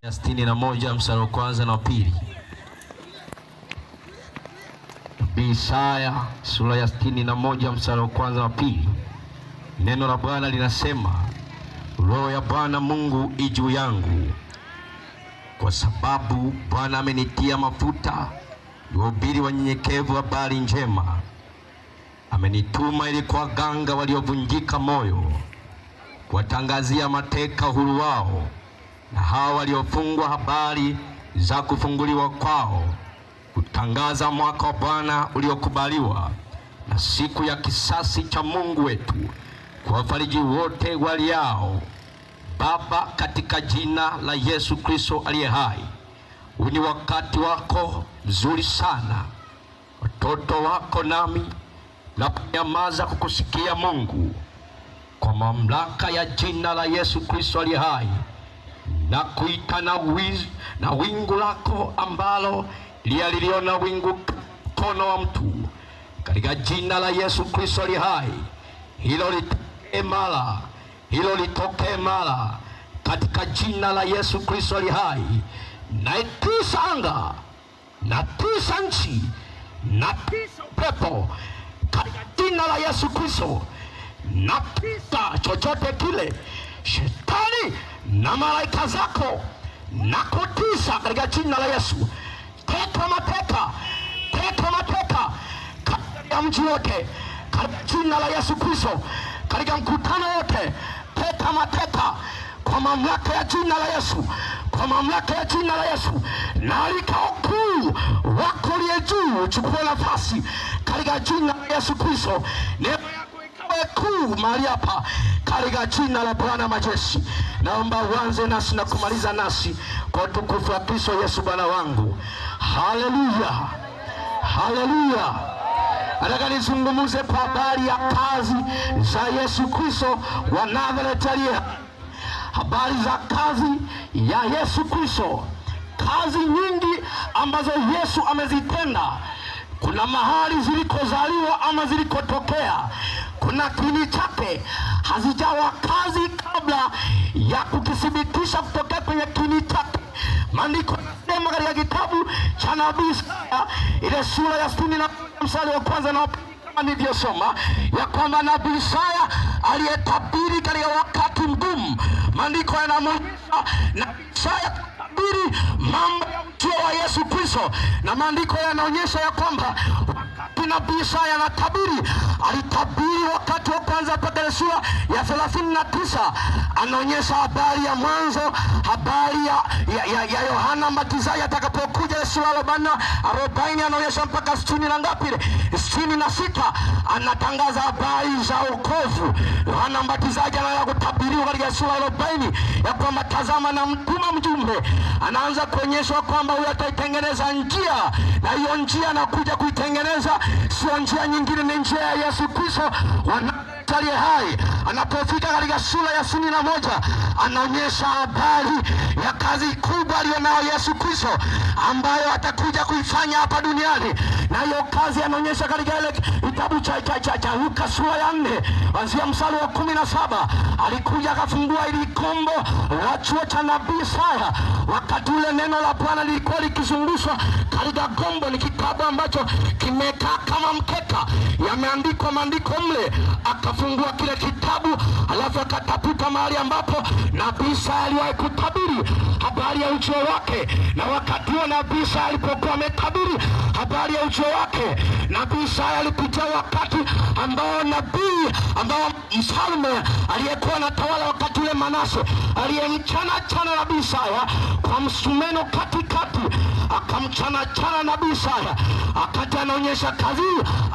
61 mstari wa kwanza na pili. Isaya sura ya 61 mstari wa kwanza na pili. Neno la Bwana linasema, Roho ya Bwana Mungu juu yangu, kwa sababu Bwana amenitia mafuta kuhubiri wanyenyekevu habari njema. Amenituma ili kuwaganga waliovunjika moyo, kuwatangazia mateka uhuru wao, na hao waliofungwa habari za kufunguliwa kwao, kutangaza mwaka wa Bwana uliokubaliwa na siku ya kisasi cha Mungu wetu, kuwafariji wote waliao. Baba, katika jina la Yesu Kristo aliye hai, huu ni wakati wako mzuri sana. Watoto wako nami na kunyamaza kukusikia Mungu, kwa mamlaka ya jina la Yesu Kristo aliye hai, na kuita na wingu lako ambalo liliona wingu mkono wa mtu, katika jina la Yesu Kristo aliye hai, hilo litokee mara, katika jina la Yesu Kristo aliye hai. Naitisa anga, natisa nchi, natisa upepo, katika jina la Yesu Kristo. Natisa chochote kile, shetani na malaika zako, nakutisa katika jina la Yesu. Teka mateka katika mji wote, katika jina la Yesu Kristo. Katika mkutano wote, teka mateka kwa mamlaka ya jina la Yesu, kwa mamlaka ya jina la Yesu. Na alika ukuu wako uliye juu chukua nafasi katika jina la Yesu Kristo. Neema yako ikawe kuu mahali hapa katika jina la Bwana majeshi. Naomba uanze nasi na kumaliza nasi kwa utukufu wa Kristo Yesu Bwana wangu. Haleluya, haleluya. Nataka nizungumze kwa habari ya kazi za Yesu Kristo wa Nazareti aliye hai. Habari za kazi ya Yesu Kristo, kazi nyingi ambazo Yesu amezitenda. Kuna mahali zilikozaliwa ama zilikotokea, kuna kiini chake, hazijawa kazi kabla ya kukithibitisha kutokea kwenye kiini chake. Maandiko yanasema katika kitabu cha nabii Isaya ile sura ya 60 mstari wa kwanza na kama nilivyosoma ya kwamba nabii Isaya aliyetabiri katika wakati mgumu. Maandiko yanamwonyesha nabii Isaya kutabiri mambo ya ujio wa Yesu Kristo, na maandiko yanaonyesha ya kwamba wakati nabii Isaya anatabiri, alitabiri wakati wa kwanza mpaka sura ya 39. Anaonyesha habari ya mwanzo, habari ya Yohana Mbatizaji atakapokuja sura 40, anaonyesha mpaka 60 na ngapi, 66. Anatangaza habari za wokovu. Yohana Mbatizaji anaanza kutabiriwa katika sura 40 ya kwamba tazama na mtuma mjumbe. Anaanza kuonyeshwa kwamba huyo ataitengeneza njia, na hiyo njia anakuja kuitengeneza sio njia nyingine, ni njia ya Yesu Kristo aliye hai. Anapofika katika sura ya 61 anaonyesha habari ya kazi kubwa aliyonayo Yesu Kristo ambayo atakuja kuifanya hapa duniani, na hiyo kazi anaonyesha katika ile kitabu cha Luka sura ya 4 kuanzia mstari wa 17. Alikuja akafungua ili kombo la chuo cha nabii Isaya. Wakati ule neno la Bwana lilikuwa likizungushwa katika gombo, ni kitabu ambacho kimekaa kama mkeka, yameandikwa maandiko mle. Akafungua kile kitabu, alafu akataputa mahali ambapo nabii Isaya aliwahi kutabiri habari ya ujio wake. Na wakati huo nabii Isaya alipokuwa ametabiri habari ya ujio wake, nabii Isaya alipitia wakati ambao mfalme aliyekuwa anatawala wakati ule Manase aliyemchana nabii Isaya kwa msumeno katikati, akamchana nabii Isaya. Akati anaonyesha kazi,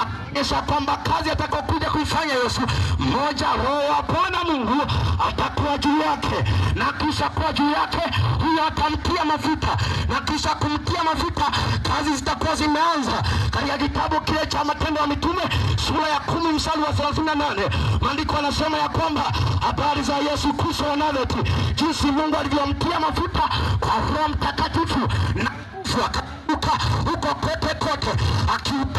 anaonyesha kwamba kazi atakayokuja kuifanya Yesu, mmoja, Roho wa Bwana Mungu atakuwa juu yake, na kisha kuwa juu yake huyo atamtia mafuta, na kisha kumtia mafuta kazi zitakuwa zimeanza. Katika kitabu kile cha Matendo ya Mitume sura ya 10 mstari wa 38, maandiko yanasema ya kwamba habari za Yesu Kristo wa Nazareti, jinsi Mungu alivyomtia mafuta kwa Roho Mtakatifu na huko kote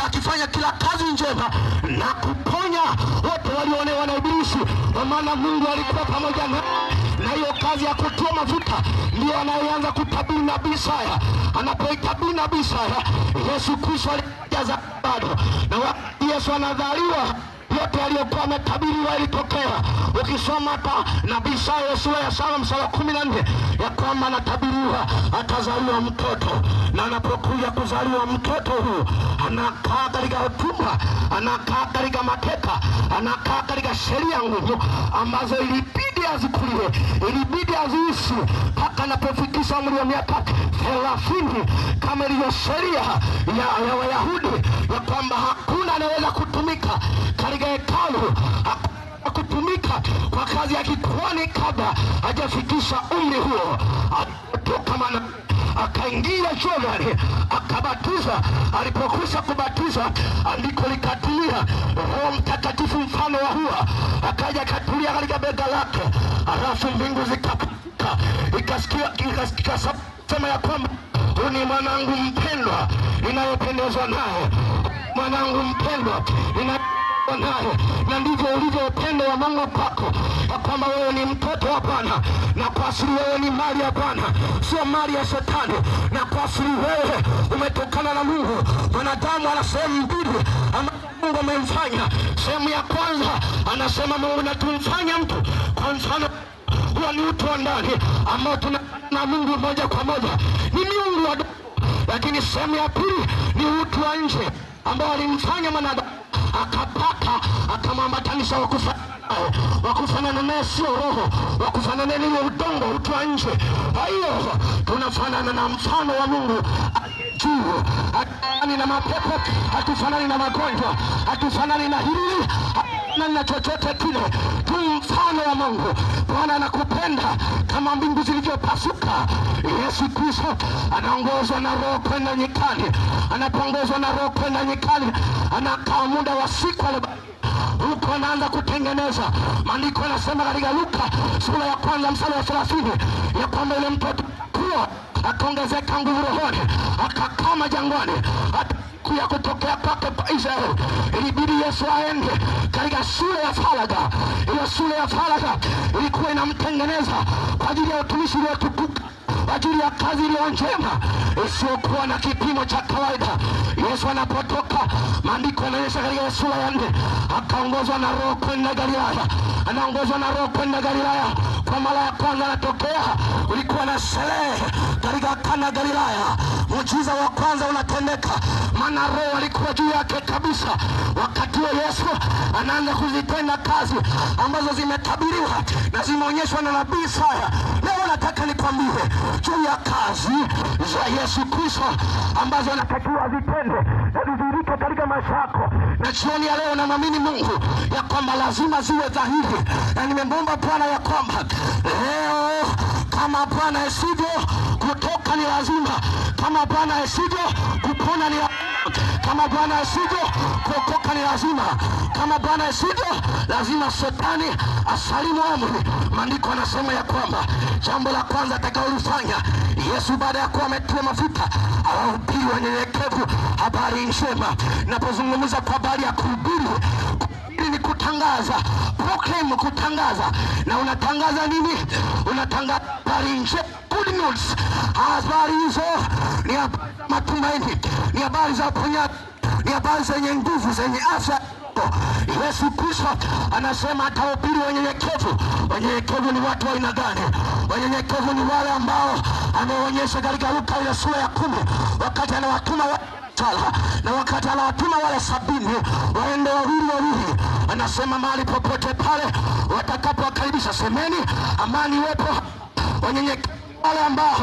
akifanya kila kazi njema na kuponya wote walionewa na ibilisi, kwa maana Mungu alikuwa pamoja naye na hiyo kazi ya kutia mafuta ndio anayeanza kutabiri nabii Isaya. Anapoitabiri nabii Isaya, Yesu Kristo alijaza bado, na wakati Yesu anadhaliwa yote aliyokuwa ametabiriwa ilitokea. Ukisoma hapa nabii Isaya sura ya 7 mstari wa 14 ya kwamba anatabiriwa atazaliwa mtoto, na anapokuja kuzaliwa mtoto huyu anakaa katika utumwa, anakaa katika mateka, anakaa katika sheria ngumu ambazo ilibidi azikuliwe, ilibidi aziishi mpaka anapofikisha umri wa miaka 30 kama ilivyo sheria ya Wayahudi ya kwamba hakuna anaweza kutumika katika hekalu, kutumika kwa kazi ya kikuhani kabla hajafikisha umri huo. Atokamana akaingia Yordani akabatiza. Alipokwisha kubatiza, andiko likatulia, Roho Mtakatifu mfano wa hua akaja katulia katika bega lake, halafu mbingu zikafuka, ikasikika sema ya kwamba huyu ni mwanangu mpendwa ninayopendezwa naye, mwanangu mpendwa naye. Na ndivyo ulivyo upendo wa Mungu kwako, ya kwamba wewe ni mtoto wa Bwana, na kwa asili wewe ni mali ya Bwana, sio mali ya Shetani, na kwa asili wewe umetokana na Mungu. Mwanadamu ana sehemu mbili ambazo Mungu amemfanya. Sehemu ya kwanza anasema Mungu na tumfanya mtu kwa mfano, huo ni utu wa ndani ambao tuna na Mungu moja kwa moja, ni miungu wa. Lakini sehemu ya pili ni utu wa nje ambao alimfanya mwanadamu akapaka akamwambatanisha wakufanana naye, sio roho, wakufanana naye udongo, utu wa nje. Kwa hiyo tunafanana na mfano wa Mungu juu. Hatufanani na mapepo, hatufanani na magonjwa, hatufanani na hili na chochote kile, tu mfano wa Mungu. Bwana anakupenda kama mbingu zilivyopasuka. Yesu Kristo anaongozwa na Roho kwenda nyikani. Anapoongozwa na Roho kwenda nyikani, anakaa muda wa siku huko anaanza kutengeneza. Maandiko yanasema katika Luka sura ya 1 mstari wa 30 ya kwamba yule mtoto huyo akaongezeka nguvu rohoni, akakama jangwani. Ya kutokea kwake kwa Israeli, ilibidi Yesu aende katika shule ya Faraga. Hiyo shule ya Faraga ilikuwa inamtengeneza kwa ajili ya utumishi uliotukuka, kwa ajili ya kazi iliyo njema isiyokuwa na kipimo cha kawaida. Yesu anapotoka, maandiko yanaonyesha katika sura ya 4 akaongozwa na Roho kwenda Galilaya. Anaongozwa na Roho kwenda Galilaya. Kwa mara ya kwanza anatokea, ulikuwa na sherehe katika Kana Galilaya. Muujiza wa kwanza unatendeka, maana Roho alikuwa juu yake kabisa. Wakati wa Yesu anaanza kuzitenda kazi ambazo zimetabiriwa na zimeonyeshwa na nabii Isaya. Leo nataka nikwambie juu ya kazi za Yesu Kristo ambazo anatakiwa zitende na zidhihirike katika maisha yako. Na jioni ya leo namwamini Mungu ya kwamba lazima ziwe dhahiri, na nimemwomba Bwana ya kwamba leo kama Bwana esivyo kutoka ni lazima, kama Bwana esivyo kupona ni kama Bwana esivyo kuokoka ni lazima, kama Bwana esivyo lazima Shetani asalimu amri. Maandiko anasema ya kwamba jambo la kwanza atakalofanya Yesu baada ya kuwa ametiwa mafuta, awahubiri wanyenyekevu habari njema. Napozungumza kwa habari ya kuhubiri ni kutangaza, proclaim, kutangaza. Na unatangaza nini? Unatangaza habari njema, good news. Habari hizo ni matumaini, ni habari za uponyaji, ni habari zenye nguvu, zenye afya. Yesu Kristo anasema atahubiri wanyenyekevu. Wanyenyekevu ni watu wa aina gani? Wanyenyekevu ni wale ambao ameonyesha katika Luka ile sura ya 10 wakati anawatuma na wakati anawatuma wale 70 waende wawili, anasema mahali popote pale watakapowakaribisha semeni amani iwepo. Wanyenyekevu wale ambao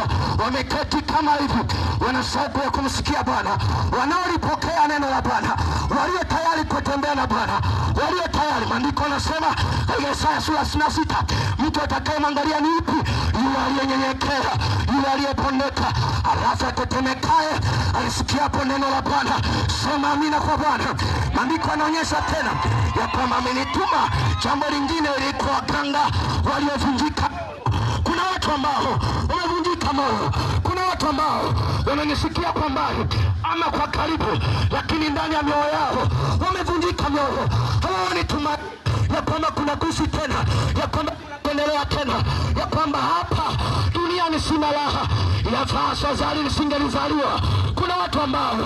wameketi kama hivi, wana shauku ya kumsikia Bwana, wanaolipokea neno la Bwana, walio tayari kutembea na Bwana, walio tayari. Maandiko yanasema katika Isaya sura 66, mtu atakayemwangalia ni yupi? Yule aliyenyenyekea, yule aliyepondeka, alafu atetemekaye alisikiapo neno la Bwana. Sema amina kwa Bwana. Maandiko yanaonyesha tena ya kwamba amenituma. Jambo lingine ilikuwa waganga waliovunjika. Kuna watu ambao wamevunjika moyo. Kuna watu ambao wananisikia kwa mbali ama kwa karibu, lakini ndani ya mioyo yao wamevunjika moyo. Hawaoni tumaini ya kwamba kuna kuishi tena, ya kwamba kuendelea tena, ya kwamba hapa duniani sina raha, yafaa sazali nisingelizaliwa. Kuna watu ambao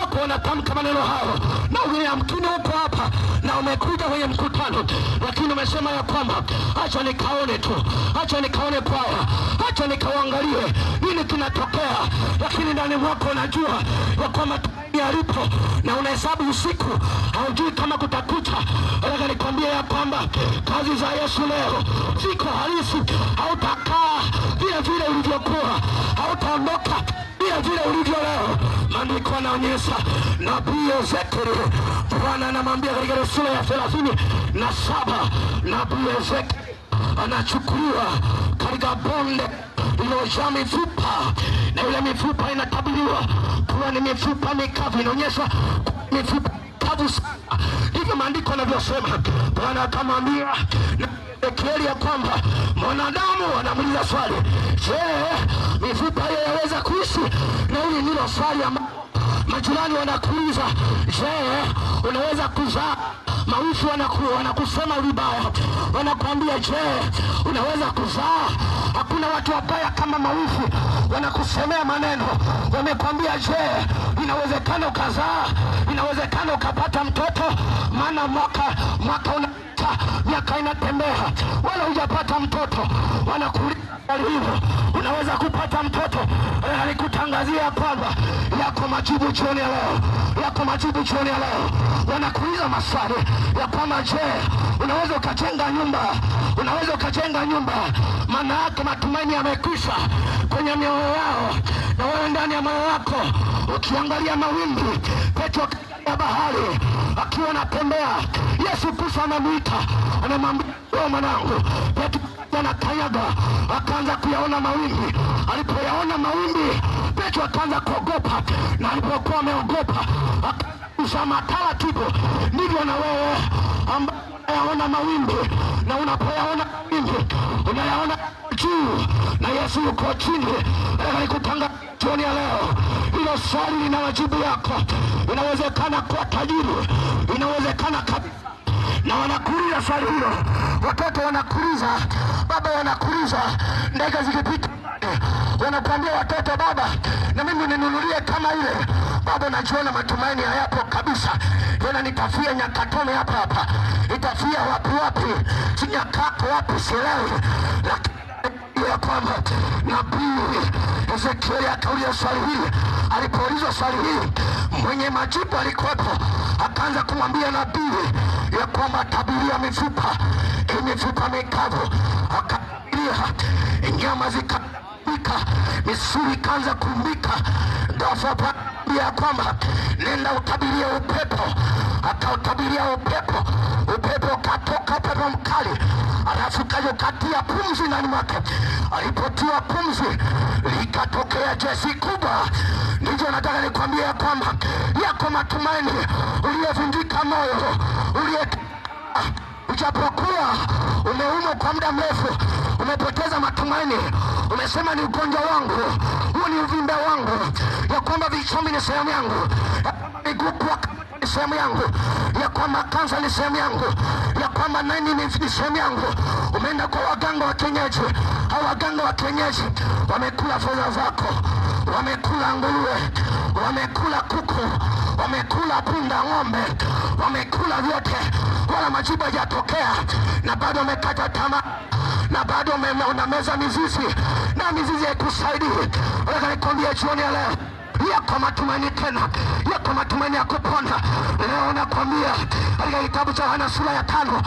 wako wanatamka maneno hayo, na umeamkini huko hapa na umekuja kwenye mkutano, lakini umesema ya kwamba acha nikaone tu, acha nikaone kwaya, acha nikaangalie nini kinatokea, lakini ndani mwako unajua ya kwamba alipo na unahesabu usiku, haujui kama kutakucha. Nataka nikwambie ya kwamba kazi za Yesu leo ziko halisi. Hautakaa vile vile ulivyokuwa, hautaondoka vile vile ulivyo leo. Maandiko yanaonyesha nabii Ezekieli, Bwana anamwambia katika sura ya 37, nabii Ezekieli anachukuliwa katika bonde iliyojaa mifupa, na ile mifupa inatabiriwa kuwa ni mifupa mikavu. Inaonyesha mifupa mikavu sana. Hivyo maandiko yanavyosema. Bwana akamwambia Ezekieli ya kwamba mwanadamu anamuuliza swali, je, mifupa hiyo yaweza kuishi? Na hili ndilo swali ambalo majirani wanakuuliza, je, unaweza kuzaa? Mawifi wanakusema vibaya, wanakuambia je, unaweza kuzaa? Hakuna watu wabaya kama mawifi, wanakusemea maneno, wamekwambia je, inawezekana ukazaa, inawezekana ukapata mtoto, maana mwaka unapita, miaka inatembea, wala hujapata mtoto, wanakuuliza hivyo, unaweza kupata mtoto? Alikutangazia kwamba yako majibu jioni ya leo, yako majibu jioni ya leo. Wanakuuliza maswali ya kwamba je, unaweza ukajenga nyumba, unaweza ukajenga nyumba? Maana yake matumaini yamekwisha kwenye mioyo yao, na wewe ndani ya moyo wako ukiangalia mawimbi. Petro ya bahari akiwa anatembea, Yesu Kristo anamuita, anamwambia wewe mwanangu. Petro anakanyaga, akaanza kuyaona mawimbi. Alipoyaona mawimbi, Petro akaanza kuogopa, na alipokuwa ameogopa akasema taratibu. Ndivyo na wewe ambaye unayaona mawimbi, na unapoyaona mawimbi unayaona juu na Yesu yuko chini. Nikutanga jioni ya leo, hilo swali lina majibu yako. Inawezekana kuwa tajiri, inawezekana kabisa. Na wanakuuliza swali hilo, watoto wanakuuliza, baba wanakuuliza, ndege zikipita wanakuambia watoto, baba na mimi ninunulie kama ile. Baba najiona matumaini hayapo kabisa, yana nitafia Nyakatome hapa hapa, nitafia wapi, sinyakako wapi sielewi. Lakini ya kwamba nabii Ezekieli akauliza swali hili. Alipoulizwa swali hili, mwenye majibu alikuwepo, akaanza kumwambia nabii ya kwamba tabiria mifupa, mifupa mikavu. Akatabiria nyama zikabika, misuli ikaanza kumbika. Ghafla ya kwamba nenda utabiria upepo. Akautabiria upepo, upepo ukatoka, upepo mkali, alafu katia pumzi ndani mwake. Alipotia pumzi, likatokea jeshi kubwa. Ndivyo nataka nikwambie ya kwamba yako matumaini. Uliyevunjika moyo, ujapokuwa umeumwa kwa muda mrefu, umepoteza matumaini, umesema ni ugonjwa wangu, huu ni uvimbe wangu, ya kwamba vichomi ni sehemu yangu, miguu ni sehemu yangu, ya kwamba kansa ni sehemu yangu, ya kwamba nini ni sehemu yangu. Umeenda kwa waganga wa kienyeji, au waganga wa kienyeji wamekula fedha zako, wamekula nguruwe, wamekula kuku, wamekula punda, ng'ombe, wamekula vyote, wala majibu hayajatokea, na bado umekata tamaa, na bado unameza mizizi, na mizizi haikusaidii. Nataka nikwambie jioni ya leo, yako matumaini tena, yako matumaini ya kupona. Leo nakwambia katika kitabu cha Yohana sura ya 5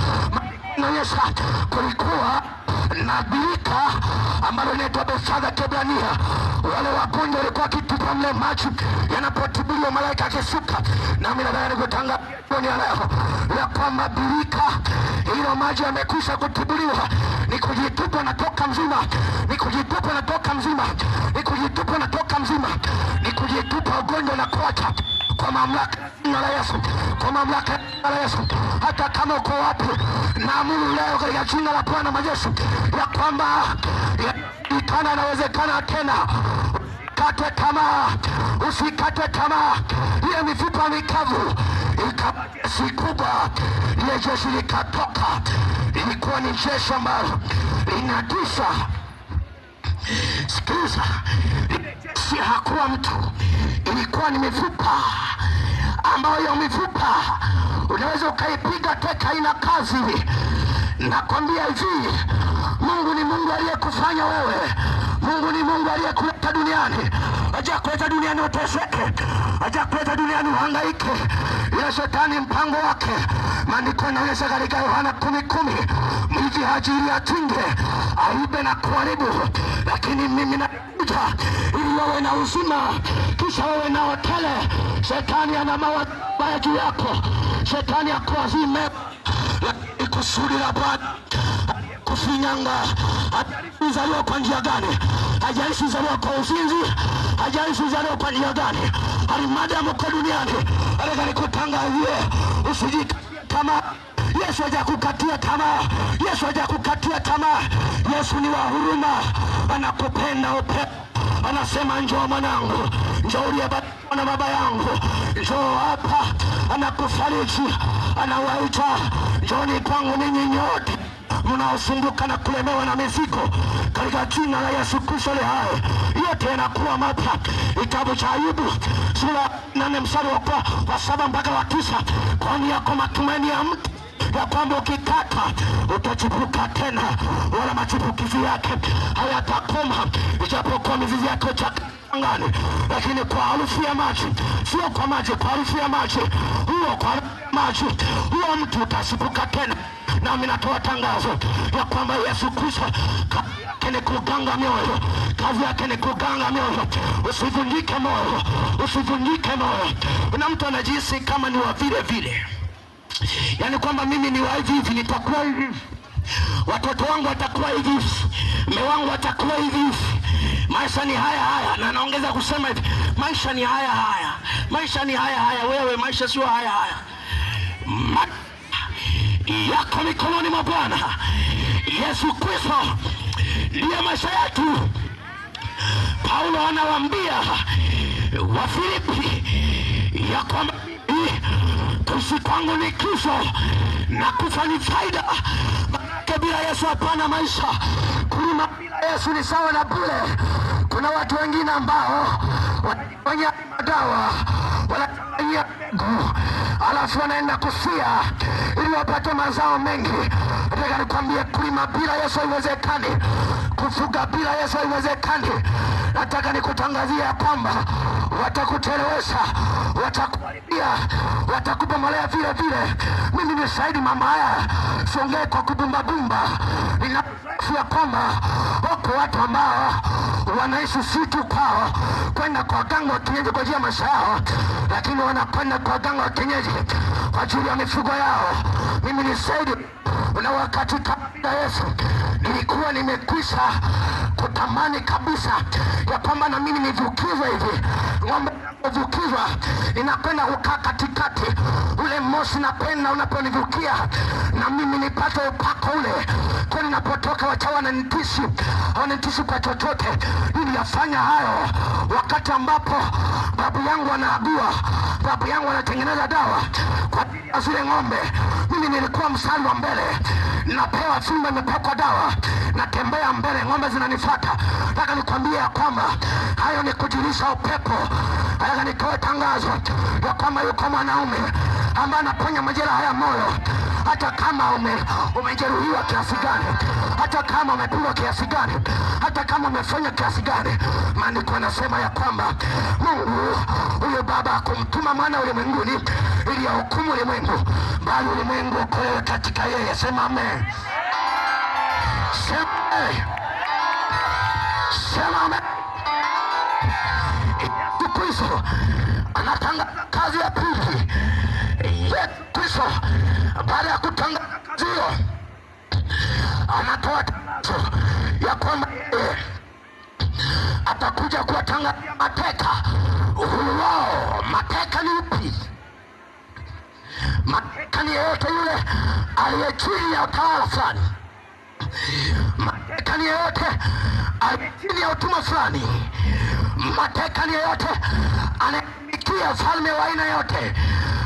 inaonyesha kulikuwa na birika ambalo inaitwa Bethesda Kiebrania. Wale wagonjwa walikuwa wakitupa mle maji, yanapotibiwa malaika akishuka. Nami nataka nikutangaza jioni ya leo ya kwamba birika hilo maji yamekwisha kutibiwa. Ni kujitupa na toka mzima, ni kujitupa na toka mzima, ni kujitupa na toka mzima, ni kujitupa ugonjwa na kuacha kwa mamlaka ya Yesu, kwa mamlaka ya Yesu. Hata kama uko wapi, naamuru leo katika jina la Bwana majeshi ya kwamba inawezekana tena. Usikate tamaa, usikate tamaa. Ile mifupa mikavu ikabaki kubwa, ile jeshi likatoka. lilikuwa ni jeshi ambalo linatisha. Sikiliza, si hakuwa mtu, ilikuwa ni mifupa, ambayo mifupa unaweza ukaipiga teka, ina kazi. Nakwambia hivi, Mungu ni Mungu aliyekufanya wewe. Mungu ni Mungu aliyekuleta duniani. Hajakuleta duniani uteseke, hajakuleta duniani uhangaike. Ila shetani mpango wake, maandiko yanaonyesha katika Yohana 10:10, mwivi hajiri atunge, aibe na kuharibu, lakini mimi nakuja ili wewe na uzima, kisha wewe na tele. Shetani ana mabaya juu yako, shetani akuazime, lakini kusudi la Bwana kufinyanga. Uzaliwa kwa njia gani? Hajaishi uzaliwa kwa uzinzi, hajaishi uzaliwa kwa njia gani? Alimadamu kwa duniani, anataka nikutangazie usijikatie tamaa. Yesu hajakukatia tamaa. Yesu hajakukatia tamaa. Yesu ni wa huruma, anakupenda upendo. Anasema njoo mwanangu, njoo uliyebarikiwa na baba yangu, njoo hapa. Anakufariji, anawaita njooni kwangu ninyi nyote mnaosumbuka na kulemewa na mizigo, katika jina la Yesu Kristo aliye hai, yote yanakuwa mapya. Kitabu cha Ayubu sura 8 mstari wa 7 mpaka wa 9, kwani yako matumaini ya mtu ya kwamba ukikata utachipuka tena, wala machipukizi yake hayatakoma, ijapokuwa mizizi yake angani, lakini kwa harufu ya maji, sio kwa maji, kwa harufu ya maji huo, kwa maji huo mtu utachipuka tena. Nami natoa tangazo ya kwamba Yesu Kristo kazi yake ni kuganga mioyo, kazi yake ni kuganga mioyo. Usivunjike moyo, usivunjike moyo. Kuna mtu anajihisi kama ni wa vile vile, yaani kwamba mimi ni wa hivi, nitakuwa hivi, watoto wangu watakuwa hivi, mume wangu atakuwa hivi, maisha ni haya haya. Na naongeza kusema hivi, maisha ni haya haya, maisha ni haya haya. Wewe maisha sio haya haya, yako mikononi mwa Bwana Yesu Kristo ndiye maisha yetu. Paulo anawaambia Wafilipi ya kwamba kuishi kwangu ni Kristo na kufa ni faida. Maana bila Yesu hapana maisha, kulima bila Yesu ni sawa na bure. Kuna watu wengine ambao wanafanya madawa, wanafanya mbegu, alafu wanaenda kufia ili wapate mazao mengi. Nataka nikwambie, kulima bila Yesu haiwezekani, kufuga bila Yesu haiwezekani. Nataka nikutangazia kwamba watakuchelewesha, watakuharibia, watakubomolea vile vile. Mimi ni shahidi mama haya, siongee kwa kubumbabumba. Ninafia kwamba wako watu ambao wanaishi si tu kwao kwenda kwa waganga wa kienyeji kwa ajili ya maisha yao, lakini wanakwenda kwa waganga wa kienyeji kwa ajili ya mifugo yao. Mimi ni shahidi, na wakati kabla Yesu nilikuwa nimekwisha kutamani kabisa ya kwamba na mimi nivukizwe hivi. Ng'ombe vukizwa, ninakwenda kukaa katikati, ule moshi napenda unaponivukia, na mimi nipate upako ule. Kwa ninapotoka wachawi wananitishi kwa chochote. Niliyafanya hayo wakati ambapo babu yangu anaagua, babu yangu anatengeneza dawa kwa zile ng'ombe. Mimi nilikuwa mstari wa mbele, napewa fimbo imepakwa dawa, natembea mbele, ng'ombe zinanifuata. Nataka nikwambie ya kwamba hayo ni kujilisha upepo. Nataka nitoe tangazo ya kwamba yuko mwanaume ambaye anaponya majeraha ya moyo. Hata kama umejeruhiwa kiasi gani, hata kama umepigwa kiasi gani, hata kama umefanya kiasi gani, maandiko yanasema ya kwamba Mungu huyo Baba hakumtuma mwana ulimwenguni ili ahukumu ulimwengu, bali ulimwengu uokolewe katika yeye. Sema amen. Sema amen. Yesu Kristo anatangaza kazi ya pili. Yesu Kristo baada ya kutangaza kazi hiyo, anatoa tangazo ya kwamba atakuja kuwatangazia mateka uhuru wao. Mateka ni upi? Mateka ni yeyote yule aliye chini ya utawala fulani. Mateka ni yeyote aliye chini ya utumwa fulani. Mateka ni yeyote anayetumikia ufalme wa aina yote.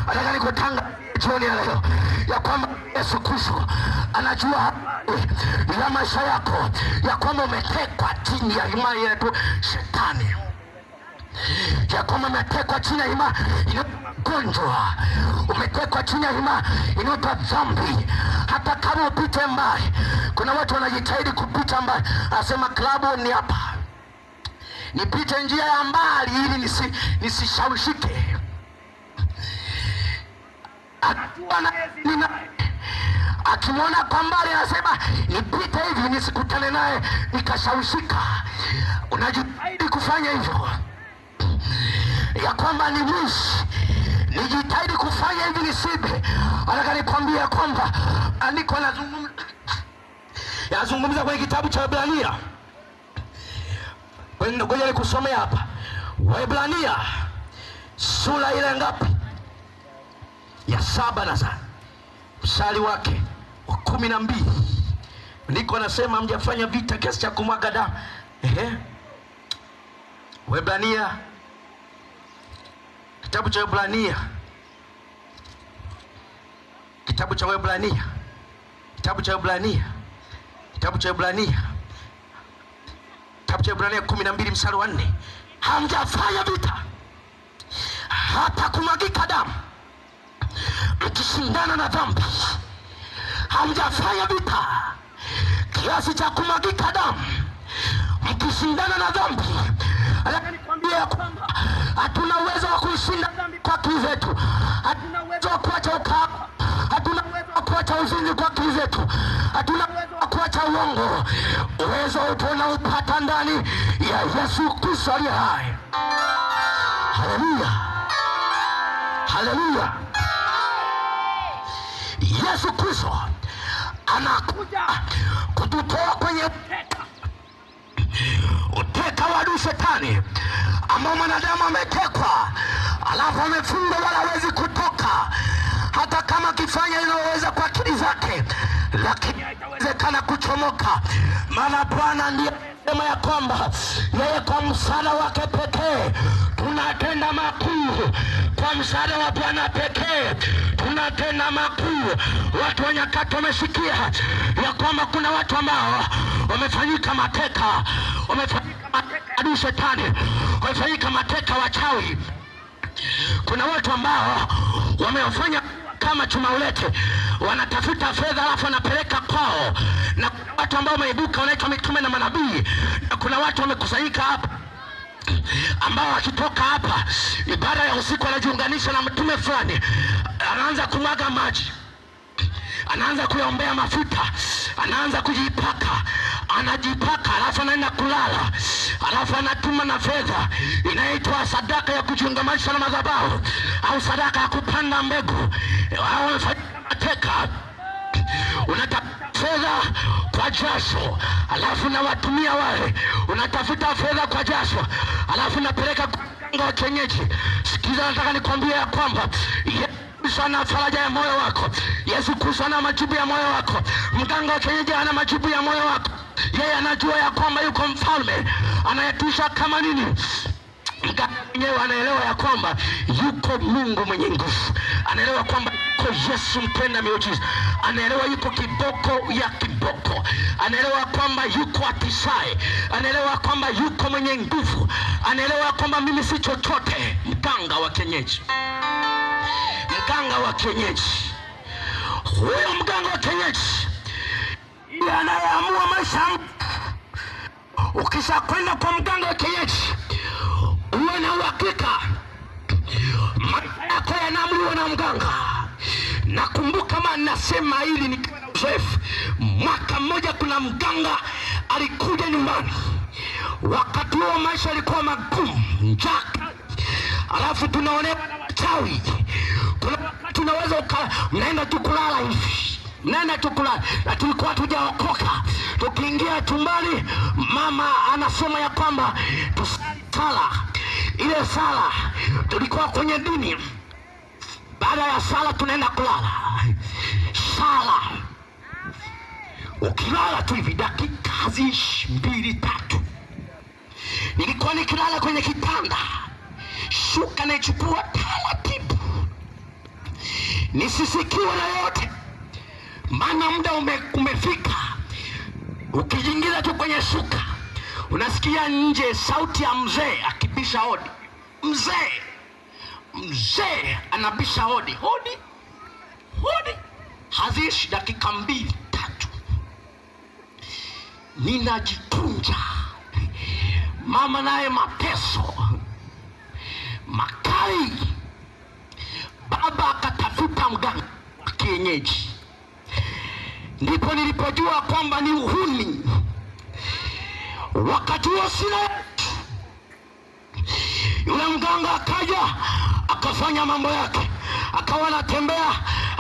Nataka nikutangazia jioni ya leo ya kwamba Yesu Kristo anajua ya maisha yako, ya kwamba umetekwa chini ya himaya yetu Shetani, ya kwamba umetekwa chini ya himaya gonjwa, umetekwa chini ya himaya inaitwa dhambi. Hata kama upite mbali, kuna watu wanajitahidi kupita mbali, anasema klabu ni hapa, nipite njia ya mbali ili nisishawishike. Akimwona kwa mbali anasema nipite hivi nisikutane naye nikashawishika. Unajitahidi kufanya hivyo, ya kwamba ni mwishi, nijitahidi kufanya hivi nisibe. Nataka nikwambia kwamba andiko yazungumza kwenye kitabu cha Waebrania. Ngoja nikusomea hapa Waebrania sura ile ngapi? Ya 7 na mstari wake wa 12. Ndiko anasema mjafanya vita kiasi cha kumwaga damu. Waebrania, kitabu cha Waebrania, kitabu cha Waebrania, kitabu cha Waebrania, kitabu cha Waebrania, kitabu cha Waebrania 12 mstari wa 4. Hamjafanya vita hata kumwagika damu mkishindana na dhambi. Hamjafanya vita kiasi cha kumwagika damu mkishindana na dhambi. Nataka nikwambie kwamba hatuna uwezo wa kushinda dhambi kwa akili zetu. Hatuna uwezo wa kuacha ukahaba. Hatuna uwezo wa kuacha uzinzi kwa akili zetu. Hatuna uwezo wa kuacha uongo. Uwezo tunaupata ndani ya Yesu Kristo aliye hai. Haleluya, haleluya. Yesu Kristo anakuja kututoa kwenye uteka wa adui Shetani, ambao mwanadamu ametekwa, alafu amefungwa wala hawezi kutoka. Hata kama akifanya inaweza kwa akili zake, lakini haitawezekana kuchomoka. Maana Bwana ndiye sema ya kwamba yeye kwa msaada wake pekee tunatenda makuu. Kwa msaada wa Bwana pekee tunatenda makuu. Watu wa nyakati wamesikia ya kwamba kuna watu ambao wamefanyika mateka, wamefanyika mateka adui Shetani, wamefanyika mateka wachawi. Kuna watu ambao wamefanya kama chuma ulete, wanatafuta fedha alafu wanapeleka kwao. Na kuna watu ambao wameibuka wanaitwa mitume na manabii. Na kuna watu wamekusanyika hapa ambao wakitoka hapa ibada ya usiku wanajiunganisha na mtume fulani, anaanza kumwaga maji, anaanza kuombea mafuta, anaanza kujipaka, anajipaka, alafu anaenda kulala, alafu anatuma na fedha inaitwa sadaka ya kujiungamanisha na madhabahu au sadaka ya kupanda mbegu. Hao mateka, unatafuta fedha kwa jasho, alafu na watumia wale. Unatafuta fedha kwa jasho, alafu napeleka kwa mganga wa kienyeji. Sikiza, nataka nikwambie ya kwamba Yesu ana faraja ya moyo wako. Yesu Kristo ana majibu ya moyo wako. Mganga wa kienyeji ana majibu ya moyo wako. Yeye anajua ya kwamba yuko mfalme anayetisha kama nini. Mganga mwenyewe anaelewa ya kwamba yuko Mungu mwenye nguvu. Anaelewa kwamba yuko Yesu mpenda miujiza. Anaelewa yuko kiboko ya kiboko. Anaelewa kwamba yuko atishaye. Anaelewa kwamba yuko mwenye nguvu. Anaelewa kwamba mimi si chochote. Mganga wa kienyeji, mganga wa kienyeji, huyo mganga wa kienyeji ndiye anayeamua maisha. Ukisha kwenda kwa mganga wa kienyeji, uwe na uhakika maisha yako yanaamriwa na mganga. Nakumbuka kama nasema hili nikiwa na uzoefu. Mwaka mmoja kuna mganga alikuja nyumbani. Wakati huo maisha yalikuwa magumu, njaa, alafu tunaonewa na wachawi. Kuna wakati unaweza mnaenda tu kulala hivi, mnaenda tu kulala, na tulikuwa tujaokoka. Tukiingia chumbani, mama anasema ya kwamba tusala. Ile sala tulikuwa kwenye dini. Baada ya sala tunaenda kulala. Sala ukilala tu hivi dakika 2-3, nilikuwa nikilala kwenye kitanda, shuka naichukua taratibu, nisisikiwe na yote, maana muda umefika. Ukijiingiza tu kwenye shuka, unasikia nje sauti ya mzee akibisha hodi. Mzee anabisha hodi, haziishi dakika 2-3. Ninajitunja, mama naye mateso makali. Baba akatafuta mganga wa kienyeji, ndipo nilipojua kwamba ni uhuni. Wakati huo sina, yule mganga akaja akafanya mambo yake, akawa anatembea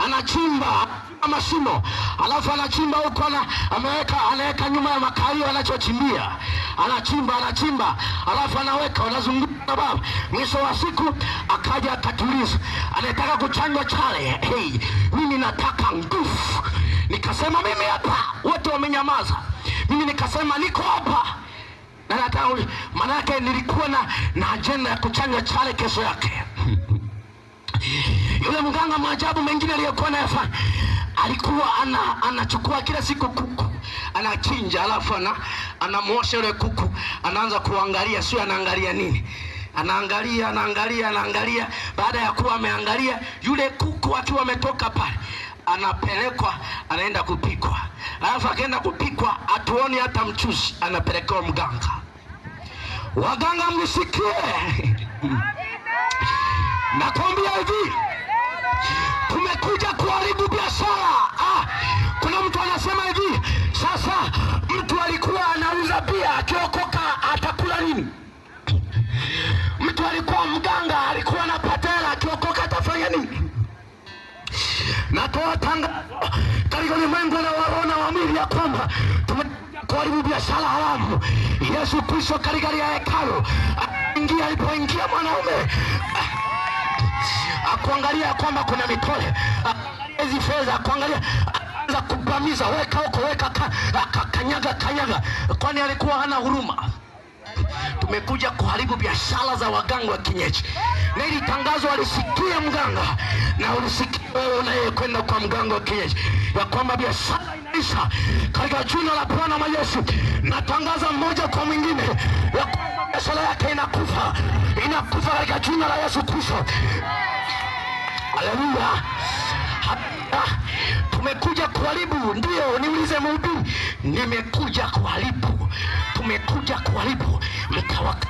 anachimba mashimo, alafu anachimba huko anaweka nyuma ya makalio anachochimbia, anachimba alafu anaweka, anazunguka na baba. Mwisho wa siku akaja akatuliza, anataka kuchanja chale. Mimi nataka nguvu. Nikasema mimi hapa, wote wamenyamaza. Mimi nikasema niko hapa na nataka, maana yake nilikuwa na agenda ya kuchanja chale kesho yake. Yule mganga maajabu mengine aliyokuwa anayafanya, alikuwa anachukua kila siku kuku anachinja, alafu anamuosha yule kuku, anaanza kuangalia, sio anaangalia nini, anaangalia. Baada ya kuwa ameangalia, yule kuku akiwa ametoka pale, anapelekwa anaenda kupikwa, alafu akaenda kupikwa, atuoni hata mchuzi, anapelekewa mganga. Waganga mnisikie, nakwambia hivi, tumekuja kuharibu biashara. Kuna mtu anasema hivi, sasa mtu alikuwa anauza bia, akiokoka atakula nini? Mtu alikuwa mganga, alikuwa anapata hela, akiokoka atafanya nini? Natoa tangazo katika ulimwengu na waona wamili ya kwamba tumekuja kuharibu biashara haramu. Yesu Kristo katika hekalu alipoingia mwanaume akuangalia kwamba kuna mitole, hizi fedha, akuangalia za kubamiza, weka huko, weka kanyaga, kwani alikuwa hana huruma. Tumekuja kuharibu biashara za waganga wa kienyeji. Na hili tangazo alisikia mganga, na ulisikia wewe unayekwenda kwa mganga wa kienyeji, ya kwamba biashara inaisha katika jina la Bwana wa Yesu. Natangaza mmoja kwa mwingine ya kwamba biashara yake inakufa katika jina la Yesu Kristo. Haleluya. Tumekuja kuharibu. Ndio, niulize mhubiri, nimekuja kuharibu. Tumekuja kuharibu. Mtawaka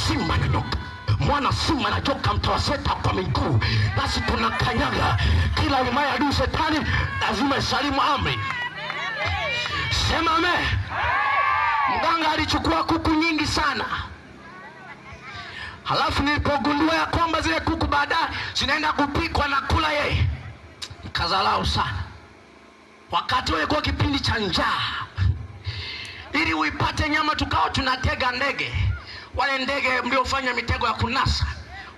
simba na nyoka, mwana simba na joka mtawaseta kwa miguu. Basi tunakanyaga kila himaya ya adui shetani, lazima isalimu amri. Sema amen. Mganga alichukua kuku nyingi sana, halafu nilipogundua ya kwamba zile kuku baadaye zinaenda kupikwa na kula yeye, kazalau sana. Wakati ule kwa kipindi cha njaa, ili uipate nyama tukawa tunatega ndege. Wale ndege mliofanya mitego ya kunasa,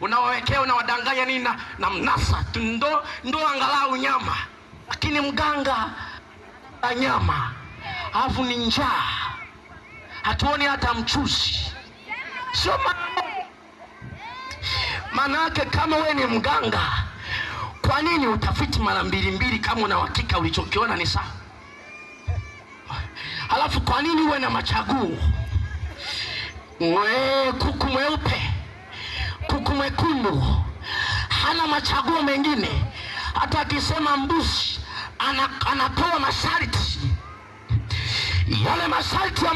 unawawekea, unawadanganya nini na mnasa ndo angalau nyama. Lakini mganga la nyama, alafu ni njaa, hatuoni hata mchuzi. Sio manake, kama we ni mganga, kwa nini utafiti mara mbili kama una uhakika ulichokiona ni sawa? Halafu kwa nini uwe na machaguo? Kuku mweupe, kuku mwekundu, hana machaguo mengine. Hata akisema mbuzi, anatoa masharti. Yale masharti ya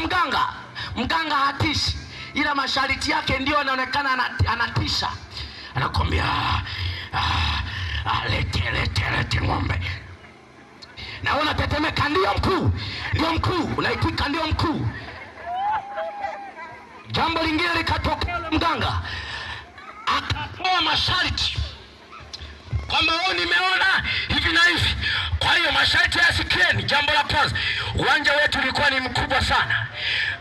mganga hatishi, ila masharti yake ndio anaonekana anatisha. Anakwambia lete ng'ombe, na unatetemeka, ndio mkuu, unaitika ndio mkuu. Jambo lingine likatokea, mganga akatoa masharti kwamba nimeona hivi na hivi, kwa hiyo masharti yasikieni. Jambo la kwanza, uwanja wetu ulikuwa ni mkubwa sana.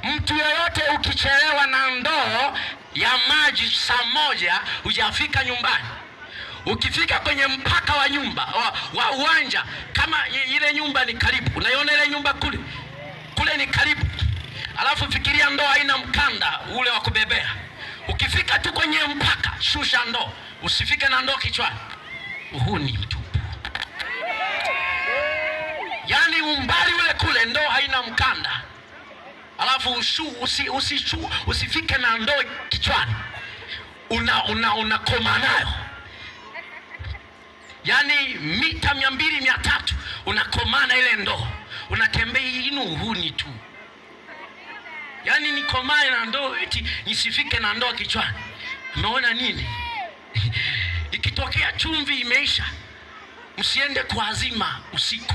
Mtu yeyote ukichelewa na ndoo ya maji saa 1 hujafika nyumbani. Ukifika kwenye mpaka wa nyumba wa uwanja, kama ile nyumba ni karibu, unaiona ile nyumba kule ni karibu, alafu fikiria ndoo haina mkanda ule wa kubebea. Ukifika tu kwenye mpaka, shusha ndoo, usifike na ndoo kichwani. Uhuni mtupu. umbali ule kule ndoo haina mkanda, alafu usifike na ndoo kichwani, unakoma nayo, yani mita 200 300 unakomana ile ndoo, unatembea huni tu, yani nikomae na ndoo eti nisifike na ndoo kichwani. Umeona nini? Ikitokea chumvi imeisha, msiende kuazima usiku.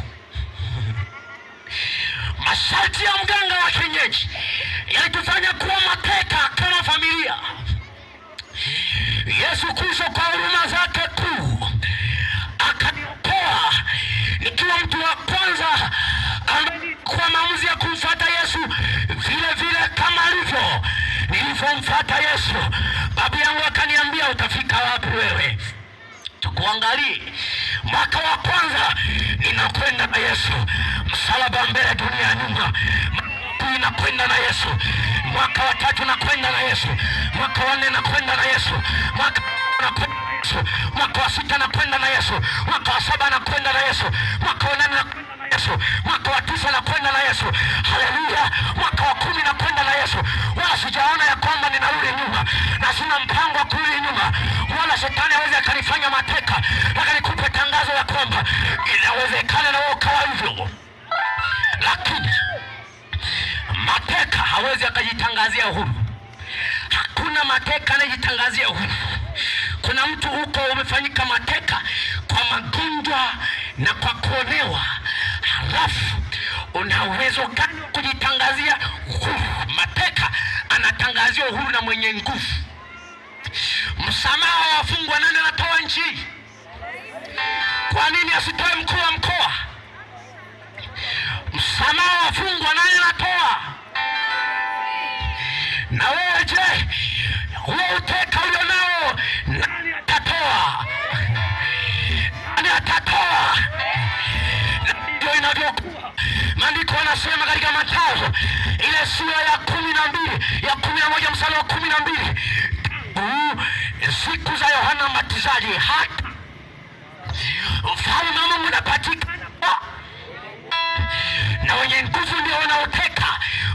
Masharti ya mganga wa kienyeji yalitufanya kuwa mateka kama familia. Yesu Kristo kwa huruma zake kuu akaniokoa nikiwa mtu wa kwanza kwa maamuzi ya kumfuata Yesu, vile vile kama alivyo nilivyomfuata Yesu. Babu yangu akaniambia, utafika wapi wewe? Tukuangalie. Mwaka wa kwanza ninakwenda na Yesu, msalaba mbele, dunia nyuma. Nakwenda na Yesu. Mwaka wa 3 nakwenda na Yesu. Mwaka wa 4 nakwenda na Yesu. Mwaka wa 6 nakwenda na Yesu. Mwaka wa 7 nakwenda na Yesu. Mwaka wa 8 nakwenda na Yesu. Mwaka wa 9 nakwenda na Yesu. Haleluya. Mwaka wa 10 nakwenda na Yesu. Wala sijaona ya kwamba ninarudi nyuma, na sina mpango wa kurudi nyuma, wala shetani hawezi akanifanya mateka. Nataka nikupe tangazo ya kwamba inawezekana na wewe ukawa hivyo, lakini mateka hawezi akajitangazia uhuru. Hakuna mateka anayejitangazia uhuru. Kuna mtu huko umefanyika mateka kwa magonjwa na kwa kuonewa, halafu una uwezo gani kujitangazia uhuru? Mateka anatangazia uhuru na mwenye nguvu. Msamaha wa wafungwa nani anatoa nchi? Kwa nini asitoe mkuu wa mkoa? Msamaha wa wafungwa nani anatoa? Na wewe je, huo uteka ulio nao nani atatoa? Nani atatoa? Ndio inavyokuwa. Maandiko yanasema katika Mathayo ile sura ya 12 ya 11 mstari wa 12, siku za Yohana Mbatizaji hata ufalme wa Mungu unapatikana na wenye nguvu ndio wanaoteka.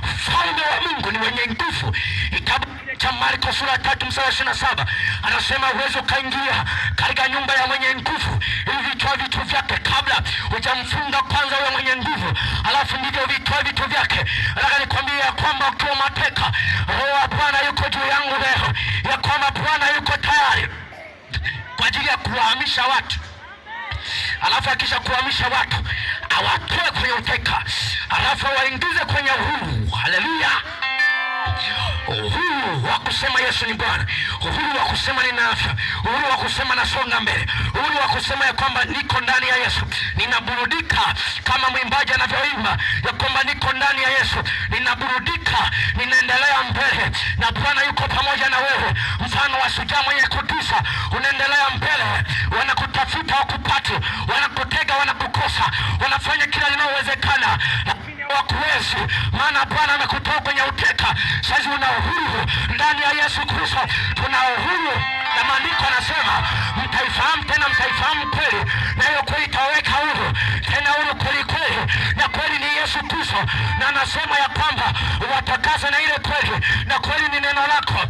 Ufalme wa Mungu ni wenye nguvu. Kitabu cha Marko sura 3 mstari wa 27 anasema uwezo kaingia katika nyumba ya mwenye nguvu ili vitoa vitu vyake. Kabla hujamfunga kwanza wewe mwenye nguvu, alafu ndivyo vitoa vitu vyake. Nataka nikwambie ya kwamba ukiwa mateka, Roho wa Bwana yuko juu yangu leo, ya kwamba Bwana yuko tayari kwa ajili ya kuwahamisha watu. Alafu akisha kuhamisha watu, awatoe kwenye uteka, alafu waingize kwenye uhuru. Haleluya. Uhuru wa kusema Yesu ni Bwana, uhuru wa kusema nina afya, uhuru wa kusema nasonga mbele, uhuru wa kusema ya kwamba niko ndani ya Yesu, ninaburudika kama mwimbaji anavyoimba ya kwamba niko ndani ya Yesu, ninaburudika, ninaendelea mbele na Bwana yuko pamoja na wewe. Mfano wa shujaa mwenye kutisha, unaendelea mbele. Wanakutafuta wakupati, wanakutega wanakukosa, wanafanya kila linalowezekana, lakini hawakuwezi, maana Bwana amekutoa kwenye uteka. Sasa una uhuru ndani ya Yesu Kristo. Tuna uhuru, na maandiko yanasema mtaifahamu, tena mtaifahamu kweli, na hiyo kweli itaweka huru, tena huru kweli kweli, na kweli ni Yesu Kristo. Na anasema ya kwamba watakase na ile kweli, na kweli ni neno lako.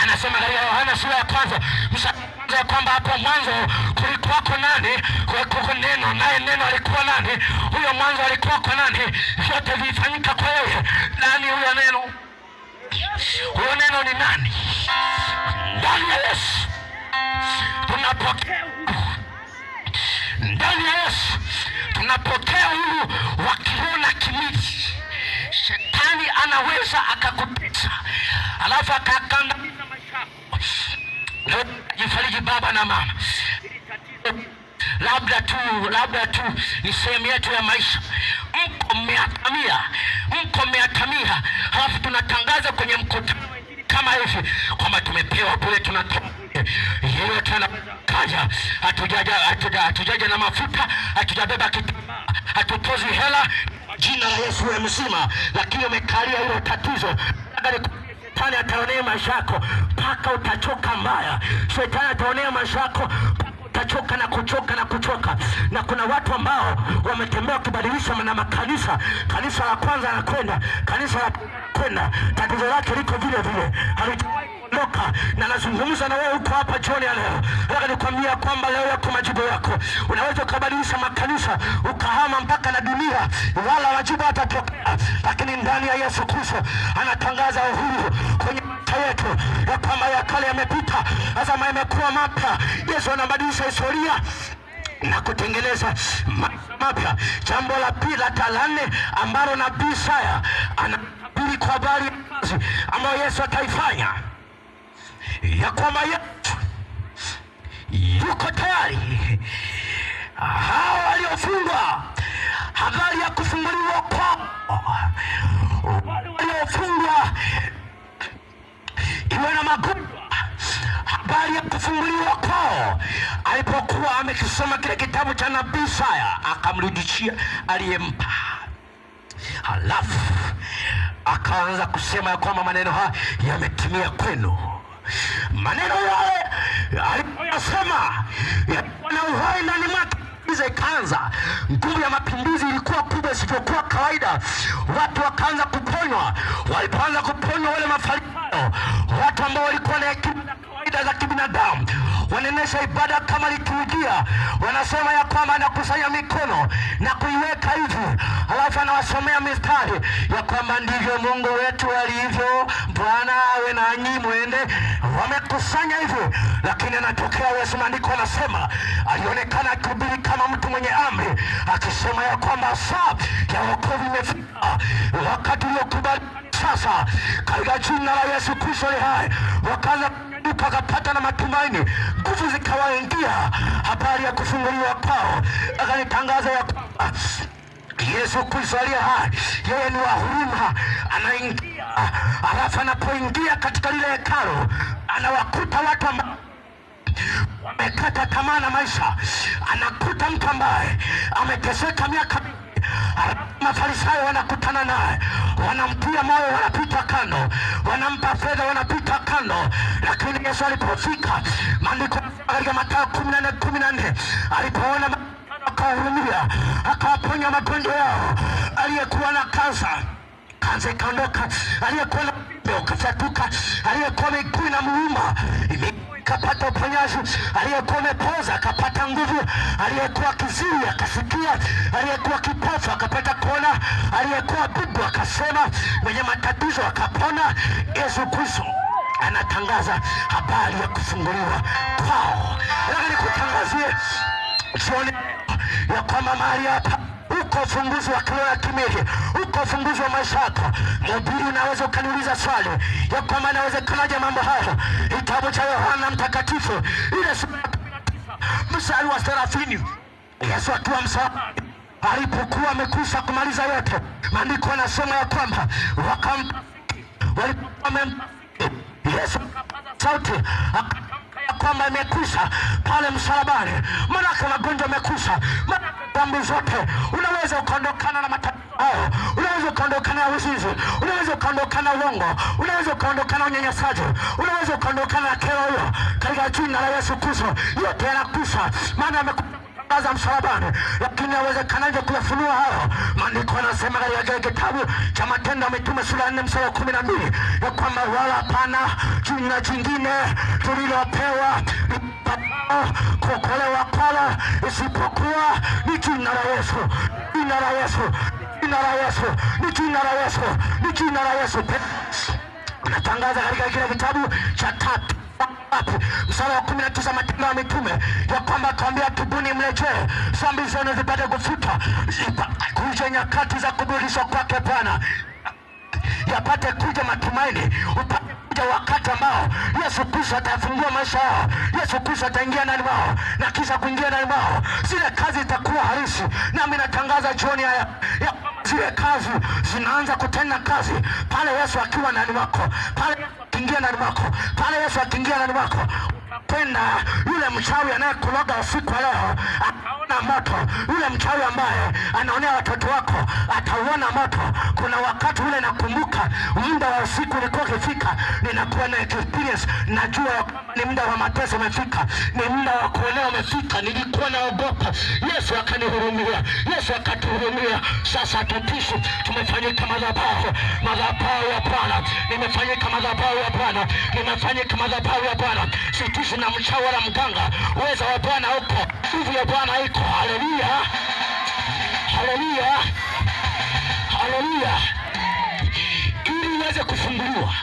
Anasema katika Yohana sura ya 1 mstari ya kwamba hapo mwanzo kulikuwako nani? Kulikuwako neno, naye neno alikuwa nani? Huyo mwanzo alikuwa kwa nani? Vyote vilifanyika kwa yeye. Nani huyo neno? Huyo neno ni nani? Ndani ya Yesu tunapokea uhuru. Ndani ya Yesu tunapokea uhuru wa kiroho na kimwili. Shetani anaweza akakupita, alafu akakandamiza maisha yako. Jifariji baba na mama. Labda tu ni sehemu yetu ya maisha. Mko mmeatamia, halafu tunatangaza kwenye mkutano kama hivi kwamba tumepewa bure, tunatoa yeyote anakaja. Hatujaja na mafuta, hatujabeba kitambaa, hatutozi hela. Jina la Yesu wewe mzima, lakini umekalia hilo tatizo. Shetani ataonea maisha yako mpaka utachoka mbaya. Shetani ataonea maisha yako tachoka na kuchoka na kuchoka. Na kuna watu ambao wametembea wakibadilisha na makanisa. Kanisa la kwanza anakwenda, kanisa la kwenda, tatizo lake liko vile vile, halijaondoka. Na nazungumza na wewe huko hapa jioni ya leo, nataka nikwambia kwamba leo yako majibu yako. Unaweza ukabadilisha makanisa ukahama mpaka na dunia, wala majibu hatatokea, lakini ndani ya Yesu Kristo anatangaza uhuru kwenye yetu ya kwamba ya kale yamepita, azama yamekuwa mapya. Yesu anabadilisha historia na kutengeneza mapya. Jambo la pili la nne ambalo nabii Isaya anatabiri kwa habari ya kazi ambayo Yesu ataifanya, ya kwamba Yesu yuko tayari. Hao waliofungwa, habari ya kufunguliwa kwao, waliofungwa iwe na magonjwa, habari ya kufunguliwa kwao. Alipokuwa amekisoma kile kitabu cha nabii Isaya, akamrudishia aliyempa, halafu akaanza kusema ya kwamba maneno haya yametimia kwenu. Maneno yale alipoyasema yana uhai ndani mwake. Ikaanza nguvu ya mapinduzi, ilikuwa kubwa isivyokuwa kawaida. Watu wakaanza kuponywa. Walipoanza kuponywa, wale Mafarisayo, watu ambao walikuwa na hekima kawaida za kibinadamu, wanaendesha ibada kama liturujia, wanasema ya kwamba anakusanya mikono na kuiweka hivi, alafu anawasomea mistari ya kwamba ndivyo Mungu wetu alivyo, Bwana awe nanyi mwende. Wamekusanya hivi, lakini anatokea Yesu. Maandiko anasema alionekana akihubiri kama mtu mwenye amri, akisema ya kwamba saa ya wokovu imefika, wakati uliokubali sasa, katika jina la Yesu Kristo aliye hai. Wakaanza akapata na matumaini, nguvu zikawaingia, habari ya kufunguliwa kwao. Akanitangaza ya kwamba Yesu Kristo aliye hai, yeye ni wa huruma, anaingia. Alafu anapoingia katika lile hekalu, anawakuta watu ambao wamekata tamaa na maisha. Anakuta mtu ambaye ameteseka miaka. Mafarisayo wanakutana naye, wanamtia moyo, wanapita kando, wanampa fedha, wanapita kando. Lakini Yesu alipofika, maandiko katika Mathayo 14:14, alipoona akawahurumia, akawaponya magonjwa yao. Aliyekuwa na kansa ikaondoka, aliyekuwa na ukafyatuka, aliyekuwa miguu na muuma kapata uponyaji, aliyekuwa amepoza akapata nguvu, aliyekuwa kiziwi akasikia, aliyekuwa kipofu akapata kuona, aliyekuwa bubu akasema, mwenye matatizo akapona. Yesu Kristo anatangaza habari ya kufunguliwa kwao. Nataka nikutangazie jioni ya kwamba mahali hapa uko ufunguzi wa kiroho ya kimwili, uko ufunguzi wa maisha yako. Mhubiri, unaweza ukaniuliza swali ya kwamba inawezekanaje mambo hayo? Kitabu cha Yohana Mtakatifu ile sura ya 19 mstari wa 30, Yesu akiwa msalabani, alipokuwa amekwisha kumaliza yote, maandiko yanasema ya kwamba Yesu sauti kwamba imekwisha pale msalabani. Manake magonjwa yamekwisha, manake dhambi zote. Unaweza ukaondokana na matatizo hayo, unaweza ukaondokana na uzinzi, unaweza ukaondokana na uongo, unaweza ukaondokana na unyanyasaji, unaweza ukaondokana na kero hiyo katika jina la Yesu Kristo. Yote yanakwisha, maana amekutangaza msalabani. Lakini inawezekanaje kuyafunua hayo? Maandiko yanasema katika kitabu cha Matendo ya Mitume sura 4 mstari wa 12 ya kwamba wala hapana jina jingine tulilopewa kuokolewa kwalo isipokuwa ni jina la Yesu, jina la Yesu, jina la Yesu, ni jina la Yesu, ni jina la Yesu. Natangaza katika kile kitabu cha 3 mstari wa 19 Matendo ya Mitume ya kwamba akawaambia, tubuni mrejee, dhambi zenu zipate kufutwa, kuja nyakati za kuburudishwa kwake Bwana, yapate kuja matumaini, upate kuja wakati ambao Yesu Kristo atafungua maisha yao. Yesu Kristo ataingia ndani mwao, na kisha kuingia ndani mwao zile kazi itakuwa halisi. Nami natangaza jioni ya zile kazi zinaanza kutenda kazi pale Yesu akiwa ndani mwako, pale akiingia ndani mwako, pale Yesu akiingia ndani mwako. Penda yule mchawi anayekuloga usiku wa leo, akaona na moto. Yule mchawi ambaye anaonea watoto wako atauona moto. Kuna wakati ule nakumbuka muda wa usiku ulikuwa ukifika, ninakuwa na experience, najua ni muda wa mateso umefika, ni muda wa kuonewa umefika. Nilikuwa naogopa, Yesu akanihurumia, Yesu akatuhurumia. Sasa tutishi, tumefanyika madhabahu ya Bwana, nimefanyika madhabahu ya Bwana, nimefanyika madhabahu ya Bwana. Sitishi na mchawi wala mganga, uweza wa Bwana uko, nguvu ya Bwana iko. Haleluya, haleluya, haleluya. Ili uweze kufunguliwa,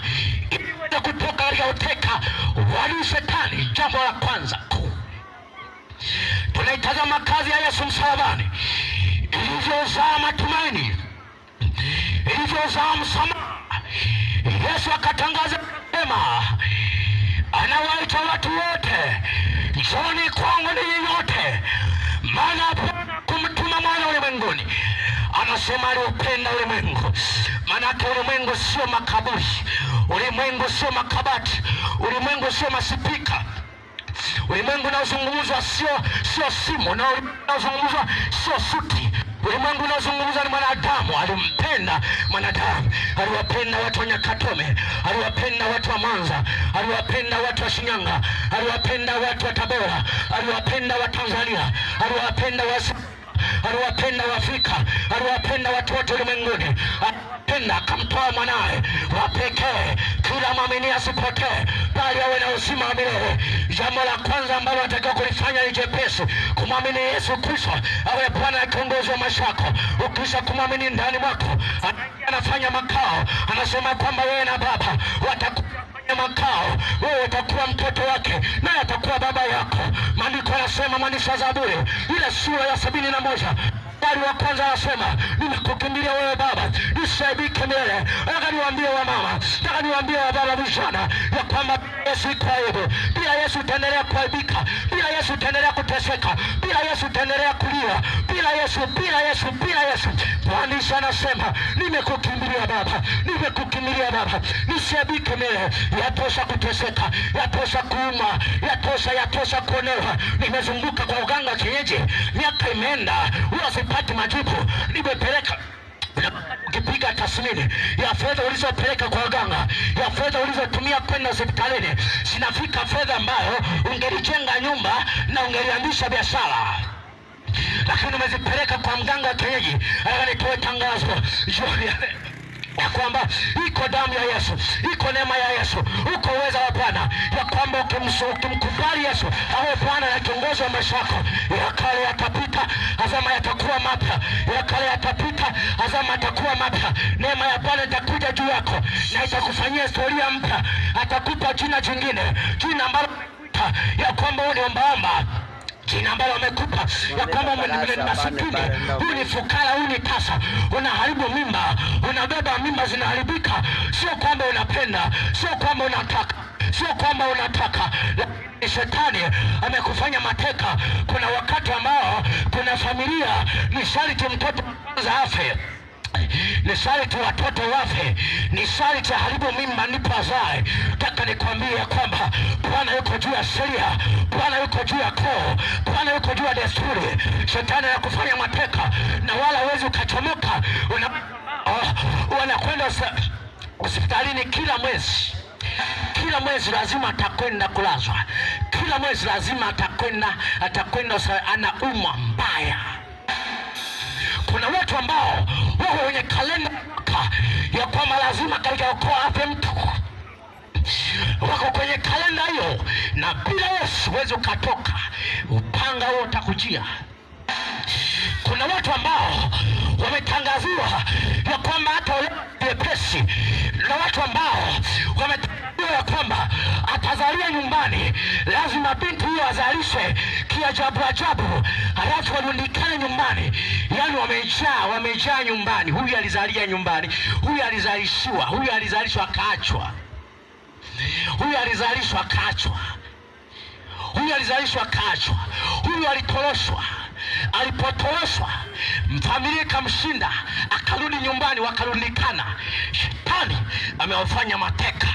ili uweze kutoka katika uteka wa Shetani, jambo la kwanza tunaitazama kazi ya Yesu msalabani, ilivyozaa matumaini, ilivyozaa msamaha. Yesu akatangaza sema, anawaita watu wote, njooni kwangu ninyi nyote, maana kumtuma mwana ulimwenguni. Anasema aliupenda ulimwengu. Maanake ulimwengu sio makaburi, ulimwengu sio makabati, ulimwengu sio masipika. Ulimwengu unaozungumzwa sio simu, na unaozungumzwa sio suti. Ulimwengu unaozungumzwa ni mwanadamu. Alimpenda mwanadamu, aliwapenda watu wa Nyakatome, aliwapenda watu wa Mwanza, aliwapenda watu wa Shinyanga, aliwapenda watu wa Tabora, aliwapenda wa Tanzania, aliwapenda aliwapenda Waafrika, aliwapenda watu wote ulimwenguni. Alipenda akamtoa mwanae wa pekee, kila mwamini asipotee, bali awe na uzima wa milele. Jambo la kwanza ambalo natakiwa kulifanya ni jepesi, kumwamini Yesu Kristo awe Bwana na kiongozi wa maisha yako. Ukisha kumwamini ndani mwako, anafanya makao. Anasema kwamba wewe na Baba watakufanya makao, wewe utakuwa mtoto wake naye atakuwa baba yako. Maandiko yanasema, mwandishi wa Zaburi ile sura ya 71 mstari wa kwanza anasema, nimekukimbilia wewe Baba, nisiaibike milele. Nataka niwaambie wa mama, nataka niwaambie wa baba vijana, ya kwamba Yesu iko aibu. Bila Yesu utaendelea kuaibika, bila Yesu utaendelea kuteseka, bila Yesu utaendelea kulia, bila Yesu. Mwandishi anasema, nimekukimbilia Baba, nimekukimbilia Baba, nisiaibike milele. Yatosha kuteseka, yatosha kuuma, yatosha kuonewa. Nimezunguka kwa uganga kienyeji, miaka imeenda, sipati majibu. Nimepeleka, ukipiga tathmini ya fedha ulizopeleka kwa waganga, ya fedha ulizotumia kwenda hospitalini, zinafika fedha ambayo ungelijenga nyumba na ungelianzisha biashara, lakini umezipeleka kwa mganga wa kienyeji. Nitoe tangazo ya kwamba iko damu ya Yesu, iko neema ya Yesu, uko uweza wa Bwana, ya kwamba ukimkubali Yesu awe Bwana na kiongozi wa maisha yako, ya kale yatapita, azama yatakuwa mapya. Ya kale yatapita, azama yatakuwa mapya. Neema ya Bwana itakuja juu yako na itakufanyia historia mpya. Atakupa jina jingine, jina ambalo ya kwamba uliombaomba, jina ambalo wamekupa ya kwamba ni masikini, huyu ni fukara, huyu ni tasa. Unaharibu mimba, unabeba mimba zinaharibika. Sio kwamba unapenda, sio kwamba unataka, sio kwamba unataka, Shetani amekufanya mateka. Kuna wakati ambao kuna familia ni sharti mtoto afe, ni sharti watoto wafe, ni sharti haribu mimba ndipo azae. Nataka nikwambie kwamba Bwana yuko juu ya sheria, Bwana yuko juu ya koo, Bwana yuko juu ya desturi. Shetani anakufanya mateka na wala huwezi ukachomoka. Wanakwenda hospitalini kila mwezi lazima atakwenda kulazwa, kila mwezi lazima atakwenda anaumwa mbaya. Kuna watu ambao wako kwenye kalenda ya kwamba lazima katika ukoo afe mtu, wako kwenye kalenda hiyo, na bila Yesu huwezi ukatoka, upanga huo utakujia. Kuna watu ambao wametangaziwa ya kwamba hata wepesi, na watu ambao wametangaziwa ya kwamba atazalia nyumbani, lazima binti huyo azalishe kiajabu ajabu, halafu warundikane nyumbani. Yani wamejaa nyumbani. Huyu alizalia nyumbani, huyu alizalishiwa, huyu alizalishwa akaachwa, huyu alizalishwa akaachwa, huyu alizalishwa akaachwa, huyu alitoroshwa. Alipotoroshwa, familia ikamshinda, akarudi nyumbani, wakarundikana. Shetani amewafanya mateka.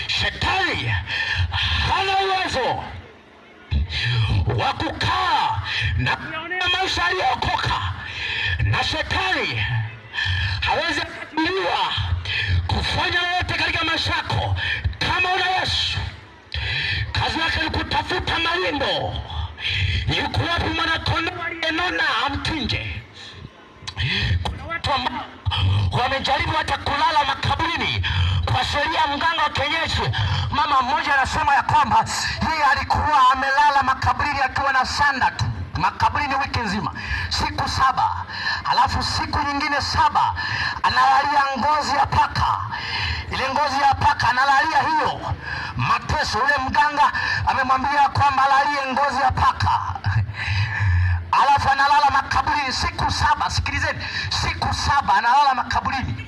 Shetani hana uwezo wa kukaa na maisha aliyookoka, na shetani hawezi kuzuiwa kufanya lolote katika maisha yako. Kama una Yesu, kazi yake ni kutafuta mawindo. Yuko wapi mwana-kondoo aliyenona amchinje? Kuna watu ambao wamejaribu hata kulala makaburini kwa sheria mganga wa kienyeji. Mama mmoja anasema ya kwamba yeye alikuwa amelala makaburini akiwa na sanda tu makaburini wiki nzima, siku 7, alafu siku nyingine 7 analalia ngozi ya paka. Ile ngozi ya paka analalia hiyo mateso. Ule mganga amemwambia kwamba alalie ngozi ya paka, alafu analala makaburini siku 7. Sikilizeni, siku 7 analala makaburini,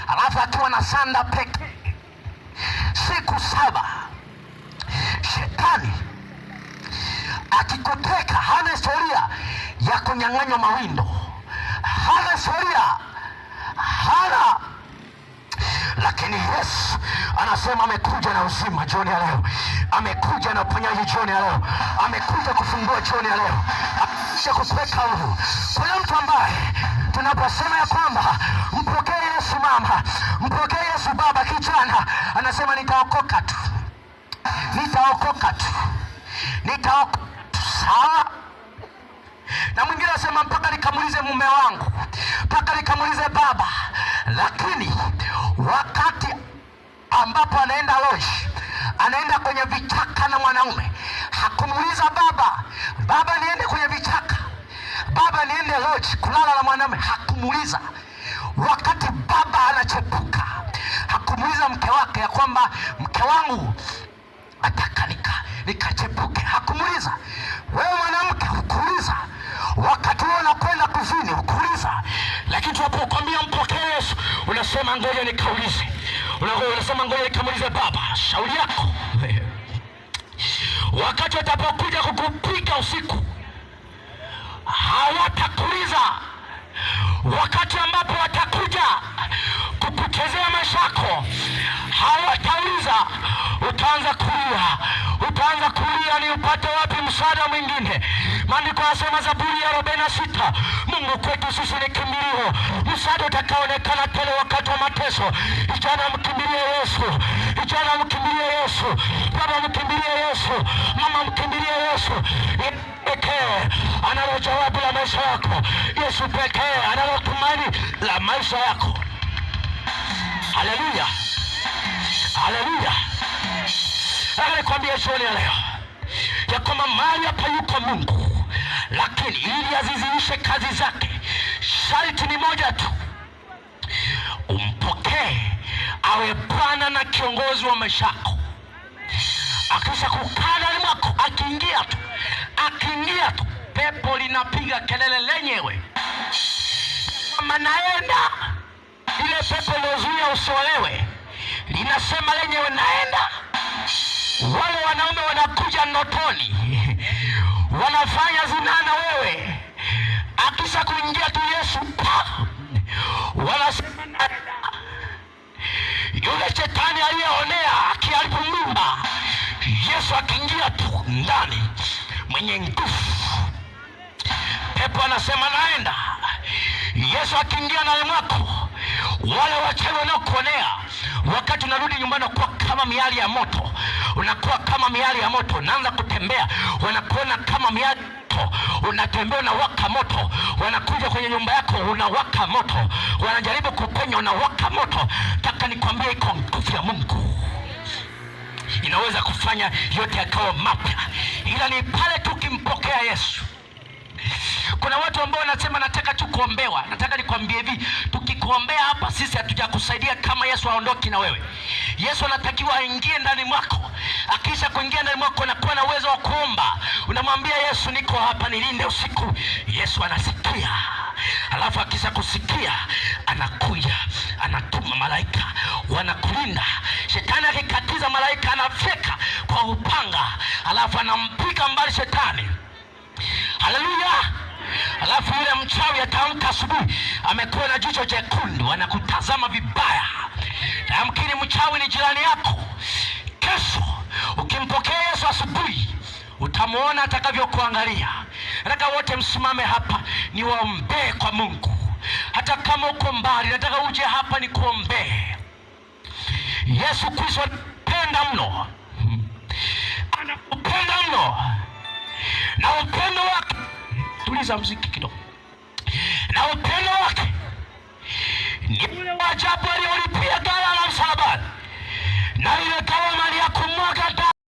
alafu akiwa na sanda peke, siku 7. Shetani akikuteka hana historia ya kunyang'anywa mawindo, hana historia, hana. Lakini Yesu anasema amekuja na uzima jioni ya leo, amekuja na uponyaji jioni ya leo, amekuja kufungua jioni ya leo, amekuja kukuweka huru. Kuna mtu ambaye tunaposema ya kwamba mpokee Yesu mama, mpokee Yesu baba, kijana anasema nitaokoka tu, nitaokoka tu, nitaokoka tu. Sawa. Na mwingine anasema mpaka nikamulize mume wangu, mpaka nikamulize baba. Lakini wakati ambapo anaenda lodge, anaenda kwenye vichaka na mwanaume, hakumuliza baba, baba niende kwenye vichaka, baba niende lodge kulala na mwanaume, hakumuliza. Wakati baba anachepuka, hakumuliza mke wake ya kwamba mke wangu ataka nikachepuke, hakumuliza. Wewe mwanamke hukuuliza, wakati wewe unakwenda kuzini hukuuliza. Lakini tunapokuambia mpokee Yesu, unasema ngoja nikaulize, unasema ngoja nikamulize baba. Shauri yako. Wakati watapokuja kukupiga usiku, hawatakuuliza. Wakati ambapo watakuja kukuchezea maisha yako, hawatauliza. Utaanza kulia, utaanza kulia ni upate wapi msaada mwingine. Maandiko yanasema Zaburi ya 46, Mungu kwetu sisi ni kimbilio, msaada utakaoonekana tele wakati wa mateso. Vijana mkimbilie Yesu, vijana mkimbilie Yesu, baba mkimbilie Yesu, mama mkimbilie Yesu. Pekee analo jawabu la maisha yako. Yesu pekee analo tumaini la maisha yako. Haleluya, haleluya. Nikwambia jioni ya leo ya kwamba mahali hapa yuko Mungu, lakini ili aziziishe kazi zake, sharti ni moja tu: umpokee awe Bwana na kiongozi wa maisha yako. Akisha kukaa ndani mwako, akiingia tu, pepo linapiga kelele lenyewe kama naenda. Ile pepo iliyozuia usiolewe linasema lenyewe naenda. Wale wanaume wanakuja ndotoni, wanafanya zinaa na wewe. Akisha kuingia tu Yesu, wanasema naenda. Yule shetani aliyeonea akiharibu mimba, Yesu akiingia tu ndani, mwenye nguvu, pepo anasema naenda. Yesu akiingia ndani mwako, wale wachawi wanaokuonea, wakati unarudi nyumbani unakuwa kama miali ya moto, unakuwa kama miali ya moto, unaanza kutembea, wanakuona kama miali ya moto, unatembea unawaka moto, wanakuja kwenye nyumba yako unawaka moto, wanajaribu kupenya unawaka moto. Nataka nikwambie iko nguvu ya Mungu inaweza kufanya yote yakawa mapya, ila ni pale tukimpokea Yesu. Kuna watu ambao wanasema nataka tu kuombewa. Nataka nikwambie hivi, tukikuombea hapa sisi hatujakusaidia kama Yesu aondoki na wewe. Yesu anatakiwa aingie ndani mwako. Akisha kuingia ndani mwako, unakuwa na uwezo wa kuomba. Unamwambia Yesu, niko hapa, nilinde usiku. Yesu anasikia. Alafu akisha kusikia, anakuja, anatuma malaika wanakulinda. Shetani akikatiza, malaika anafeka kwa upanga, alafu anampiga mbali shetani. Haleluya. Alafu yule mchawi ataamka asubuhi, amekuwa na jicho jekundu, anakutazama vibaya. Yamkini mchawi ni jirani yako. Kesho ukimpokea Yesu asubuhi, Utamwona atakavyokuangalia. Nataka wote msimame hapa niwaombee kwa Mungu. Hata kama uko mbali, nataka uje hapa nikuombee. Yesu Kristo anapenda mno, anakupenda mno, na upendo wake, tuliza mziki kidogo, na upendo wake ni ule wa ajabu aliolipia gharama msalabani, na ile